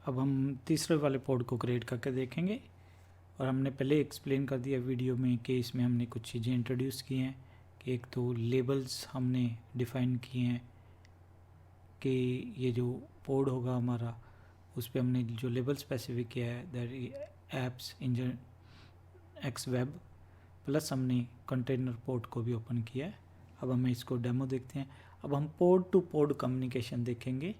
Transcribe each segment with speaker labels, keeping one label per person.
Speaker 1: अब हम तीसरे वाले पोर्ट को क्रिएट करके देखेंगे। और हमने पहले एक्सप्लेन कर दिया वीडियो में कि इसमें हमने कुछ चीज़ें इंट्रोड्यूस की हैं कि एक तो लेबल्स हमने डिफ़ाइन किए हैं कि ये जो पोर्ट होगा हमारा उस पर हमने जो लेबल स्पेसिफिक किया है that apps engine x web, plus हमने कंटेनर पोर्ट को भी ओपन किया है। अब हमें इसको डेमो देखते हैं। अब हम पोर्ट टू पोर्ट कम्युनिकेशन देखेंगे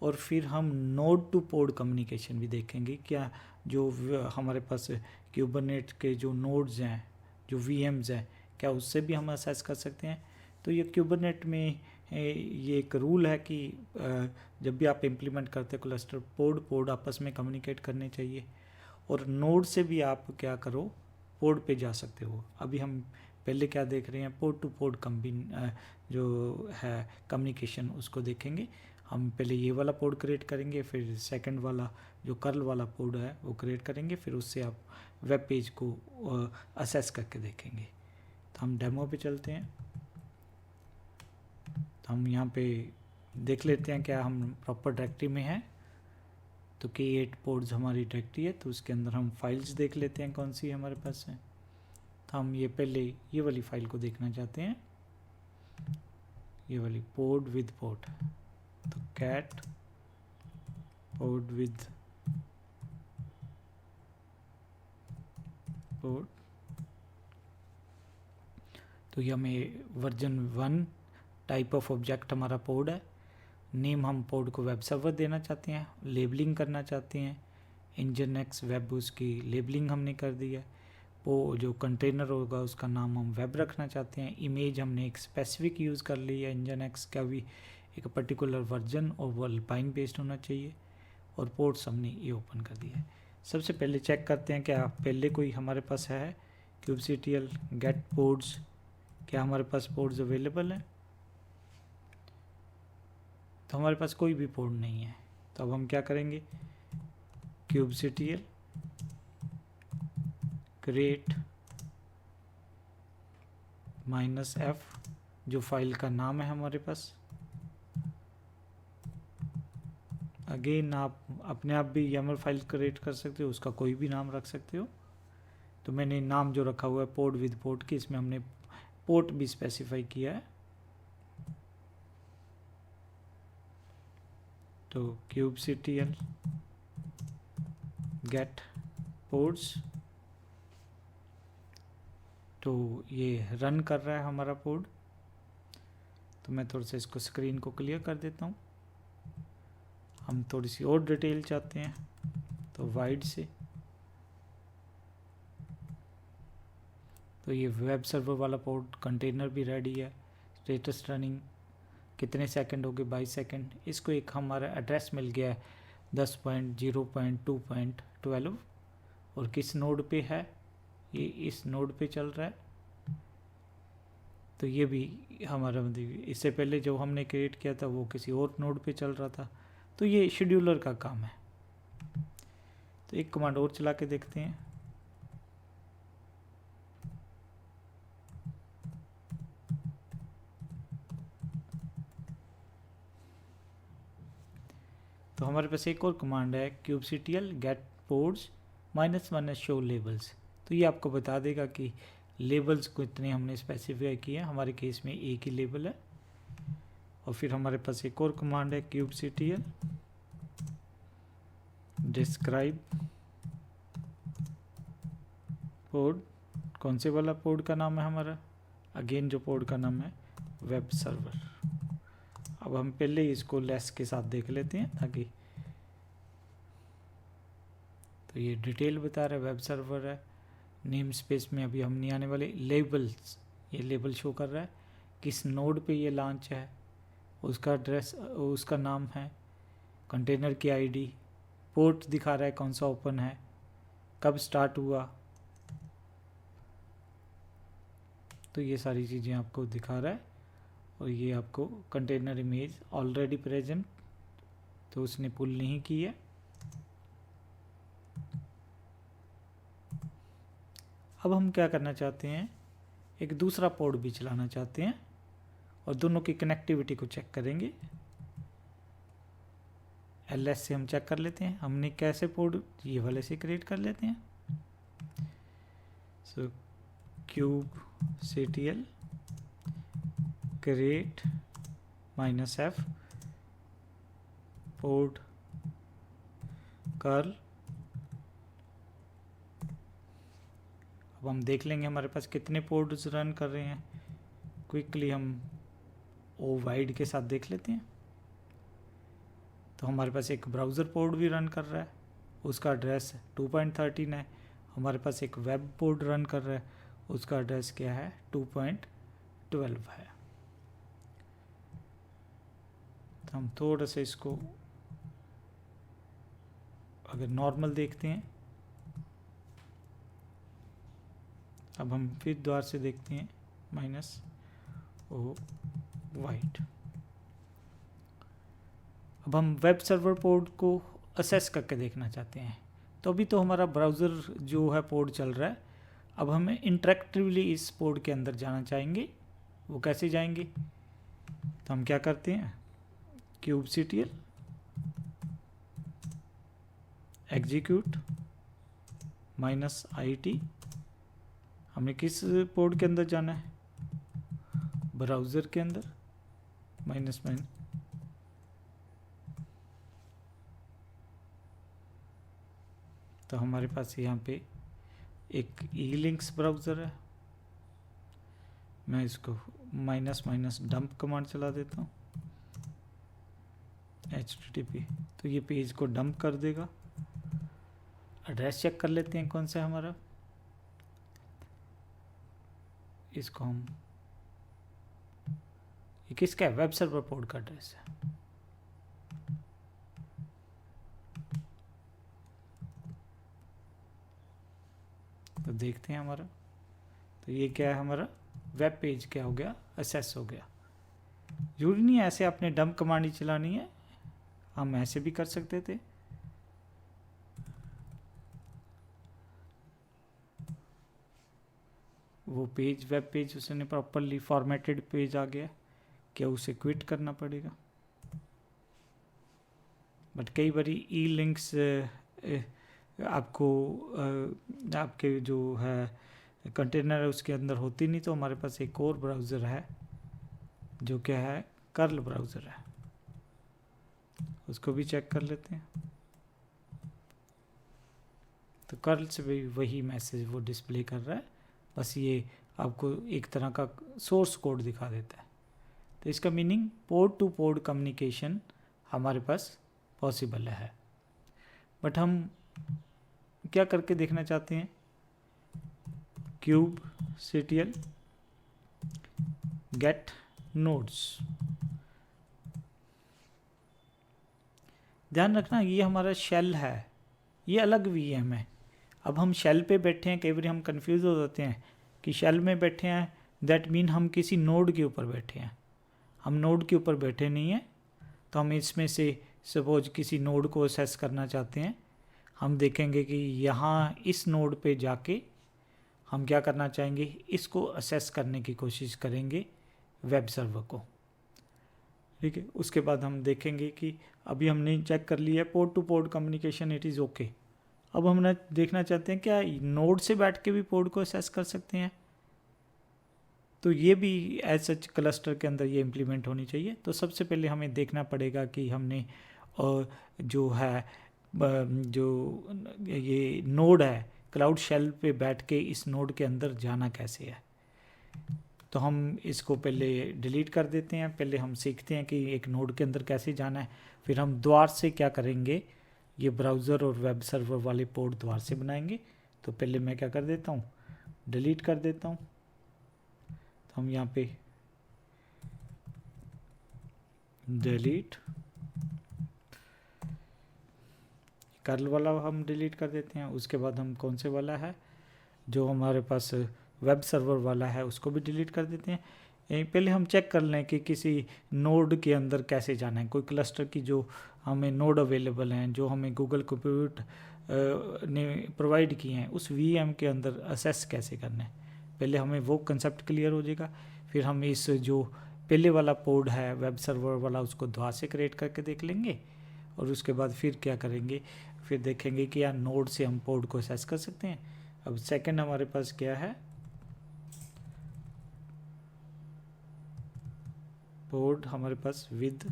Speaker 1: और फिर हम नोड टू पोर्ट कम्युनिकेशन भी देखेंगे। क्या जो हमारे पास क्यूबरनेट के जो नोड्स हैं, जो वीएम्स हैं, क्या उससे भी हम असेस कर सकते हैं। तो ये क्यूबरनेट में ये एक रूल है कि जब भी आप इम्प्लीमेंट करते क्लस्टर पोर्ट आपस में कम्युनिकेट करने चाहिए और नोड से भी आप क्या करो पोर्ट पे जा सकते हो। अभी हम पहले क्या देख रहे हैं, पोर्ट टू पोर्ट जो है कम्युनिकेशन उसको देखेंगे। हम पहले ये वाला पोर्ट क्रिएट करेंगे, फिर सेकंड वाला जो कर्ल वाला पोर्ट है वो क्रिएट करेंगे, फिर उससे आप वेब पेज को असेस करके देखेंगे। तो हम डेमो पे चलते हैं। तो हम यहाँ पे देख लेते हैं क्या हम प्रॉपर डायरेक्टरी में हैं। तो K8 पोर्ट्स हमारी डायरेक्टरी है, तो उसके अंदर हम फाइल्स देख लेते हैं कौन सी हमारे पास है। तो हम ये पहले ये वाली फाइल को देखना चाहते हैं, ये वाली पोर्ट विद पोर्ट। तो कैट पोर्ट विद पोर्ट। तो ये हमें वर्जन 1 टाइप ऑफ ऑब्जेक्ट हमारा पोर्ट है। नेम हम पोर्ट को वेब सर्वर देना चाहते हैं, लेबलिंग करना चाहते हैं इंजन एक्स वेब, उसकी लेबलिंग हमने कर दी है। वो जो कंटेनर होगा उसका नाम हम वेब रखना चाहते हैं। इमेज हमने एक स्पेसिफिक यूज़ कर ली है, इंजन एक्स का भी एक पर्टिकुलर वर्जन और वो अल्पाइन बेस्ड होना चाहिए। और पोर्ट्स हमने ये ओपन कर दिया है। सबसे पहले चेक करते हैं क्या पहले कोई हमारे पास है kubectl गेट पोर्ट्स, क्या हमारे पास पोर्ट्स अवेलेबल हैं। तो हमारे पास कोई भी पोर्ट नहीं है। तो अब हम क्या करेंगे, kubectl create -f जो फाइल का नाम है हमारे पास। अगेन आप अपने आप भी YAML फाइल क्रिएट कर सकते हो, उसका कोई भी नाम रख सकते हो। तो मैंने नाम जो रखा हुआ है पोर्ट विद पोर्ट की, इसमें हमने पोर्ट भी स्पेसिफाई किया है। तो kubectl गेट पोर्ट्स, तो ये रन कर रहा है हमारा पोर्ट। तो मैं थोड़ा सा इसको स्क्रीन को क्लियर कर देता हूँ। हम थोड़ी सी और डिटेल चाहते हैं तो वाइड से। तो ये वेब सर्वर वाला पोर्ट कंटेनर भी रेडी है। स्टेटस रनिंग कितने सेकंड हो गए, 22 सेकंड। इसको एक हमारा एड्रेस मिल गया है 10.0.2.12 और किस नोड पे है, ये इस नोड पे चल रहा है। तो ये भी हमारा मतलब इससे पहले जो हमने क्रिएट किया था वो किसी और नोड पे चल रहा था। तो ये शेड्यूलर का काम है। तो एक कमांड और चला के देखते हैं। तो हमारे पास एक और कमांड है kubectl get pods -1 show labels. तो ये आपको बता देगा कि लेबल्स को इतने हमने स्पेसिफाई किए हैं। हमारे केस में एक ही लेबल है। और फिर हमारे पास एक और कमांड है kubectl डिस्क्राइब पोर्ट। कौन से वाला पोर्ट का नाम है हमारा, अगेन जो पोर्ट का नाम है वेब सर्वर। अब हम पहले ही इसको लेस के साथ देख लेते हैं ताकि, तो ये डिटेल बता रहा है वेब सर्वर है। नेम स्पेस में अभी हम नहीं आने वाले। लेबल्स, ये लेबल शो कर रहा है किस नोड पे ये लॉन्च है, उसका एड्रेस, उसका नाम है, कंटेनर की आईडी, पोर्ट दिखा रहा है कौन सा ओपन है, कब स्टार्ट हुआ। तो ये सारी चीज़ें आपको दिखा रहा है। और ये आपको कंटेनर इमेज ऑलरेडी प्रेजेंट, तो उसने पुल नहीं की है। अब हम क्या करना चाहते हैं, एक दूसरा पोर्ट भी चलाना चाहते हैं और दोनों की कनेक्टिविटी को चेक करेंगे। ls से हम चेक कर लेते हैं हमने कैसे पोर्ट, ये वाले से क्रिएट कर लेते हैं। सो kubectl create -f port curl. अब हम देख लेंगे हमारे पास कितने पोर्ट्स रन कर रहे हैं। क्विकली हम ओ वाइड के साथ देख लेते हैं। तो हमारे पास एक ब्राउज़र पोर्ट भी रन कर रहा है, उसका एड्रेस 2.13 है। हमारे पास एक वेब पोर्ट रन कर रहा है, उसका एड्रेस क्या है, 2.12 है। तो हम थोड़ा सा इसको अगर नॉर्मल देखते हैं, अब हम फिर द्वार से देखते हैं -o वाइड। अब हम वेब सर्वर पोर्ट को असेस करके देखना चाहते हैं। तो अभी तो हमारा ब्राउज़र जो है पोर्ट चल रहा है, अब हमें इंटरेक्टिवली इस पोर्ट के अंदर जाना चाहेंगे। वो कैसे जाएंगे, तो हम क्या करते हैं, kubectl एग्जीक्यूट -it। हमें किस पोर्ट के अंदर जाना है, ब्राउज़र के अंदर -। तो हमारे पास यहाँ पे एक E-links ब्राउज़र है, मैं इसको --डंप कमांड चला देता हूँ http, तो ये पेज को डंप कर देगा। एड्रेस चेक कर लेते हैं कौन सा है हमारा, इसको हम, ये किसका है, वेब सर्वर पोर्ट का एड्रेस है। तो देखते हैं हमारा, तो ये क्या है, हमारा वेब पेज क्या हो गया, असेस हो गया। जरूरी नहीं है ऐसे आपने डंप कमांड ही चलानी है, हम ऐसे भी कर सकते थे। वो पेज, वेब पेज उसने प्रॉपरली फॉर्मेटेड पेज आ गया, क्या उसे क्विट करना पड़ेगा। बट कई बार E-links आपको आपके जो है कंटेनर है उसके अंदर होती नहीं, तो हमारे पास एक और ब्राउज़र है जो क्या है, कर्ल ब्राउज़र है, उसको भी चेक कर लेते हैं। तो कर्ल से भी वही मैसेज वो डिस्प्ले कर रहा है, बस ये आपको एक तरह का सोर्स कोड दिखा देता है। तो इसका meaning port two port communication हमारे पास पॉसिबल है। बट हम क्या करके देखना चाहते हैं, kubectl get nodes। ध्यान रखना ये हमारा शेल है, ये अलग VM है। अब हम शेल पे बैठे हैं, कई बार हम कंफ्यूज हो जाते हैं कि शेल में बैठे हैं, दैट मीन हम किसी नोड के ऊपर बैठे हैं। हम नोड के ऊपर बैठे नहीं हैं। तो हम इसमें से सपोज किसी नोड को असेस करना चाहते हैं, हम देखेंगे कि यहाँ इस नोड पे जाके हम क्या करना चाहेंगे, इसको असेस करने की कोशिश करेंगे वेब सर्वर को। ठीक है, उसके बाद हम देखेंगे कि अभी हमने चेक कर लिया है port two port communication, it is okay. अब हम देखना चाहते हैं क्या नोड से बैठ के भी पोर्ट को असेस कर सकते हैं, तो ये भी एज सच क्लस्टर के अंदर ये इम्प्लीमेंट होनी चाहिए। तो सबसे पहले हमें देखना पड़ेगा कि हमने जो है जो ये नोड है क्लाउड शेल पे बैठ के इस नोड के अंदर जाना कैसे है। तो हम इसको पहले डिलीट कर देते हैं, पहले हम सीखते हैं कि एक नोड के अंदर कैसे जाना है, फिर हम द्वार से क्या करेंगे, ये ब्राउज़र और वेब सर्वर वाले पोर्ट द्वार से बनाएंगे। तो पहले मैं क्या कर देता हूँ, डिलीट कर देता हूँ। तो हम यहाँ पे डिलीट कर्ल वाला हम डिलीट कर देते हैं। उसके बाद हम कौन से वाला है जो हमारे पास वेब सर्वर वाला है उसको भी डिलीट कर देते हैं। पहले हम चेक कर लें कि किसी नोड के अंदर कैसे जाना है, कोई क्लस्टर की जो हमें नोड अवेलेबल हैं, जो हमें गूगल कंप्यूट ने प्रोवाइड किए हैं, उस VM के अंदर असेस कैसे करना है। पहले हमें वो कंसेप्ट क्लियर हो जाएगा, फिर हम इस जो पहले वाला पोर्ट है वेब सर्वर वाला उसको दोबारा से क्रिएट करके देख लेंगे, और उसके बाद फिर क्या करेंगे, फिर देखेंगे कि यार नोड से हम पोर्ट को असेस कर सकते हैं। अब सेकंड हमारे पास क्या है, पोर्ट हमारे पास विद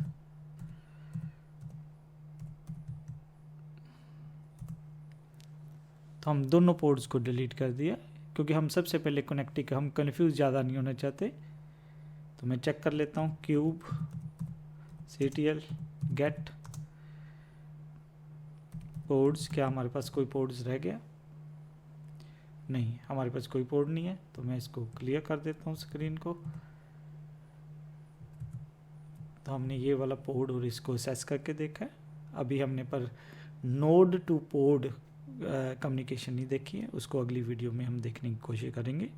Speaker 1: तो हम दोनों पोर्ट्स को डिलीट कर दिया, क्योंकि हम सबसे पहले कनेक्टिंग, हम कन्फ्यूज ज़्यादा नहीं होना चाहते। तो मैं चेक कर लेता हूँ, क्यूब ctl गेट पोर्ट्स, क्या हमारे पास कोई पोर्ट्स रह गया? नहीं, हमारे पास कोई पोर्ट नहीं है। तो मैं इसको क्लियर कर देता हूँ स्क्रीन को। तो हमने ये वाला पोर्ट और इसको असेस करके देखा है। अभी हमने पर नोड टू पोर्ट कम्युनिकेशन नहीं देखी है, उसको अगली वीडियो में हम देखने की कोशिश करेंगे।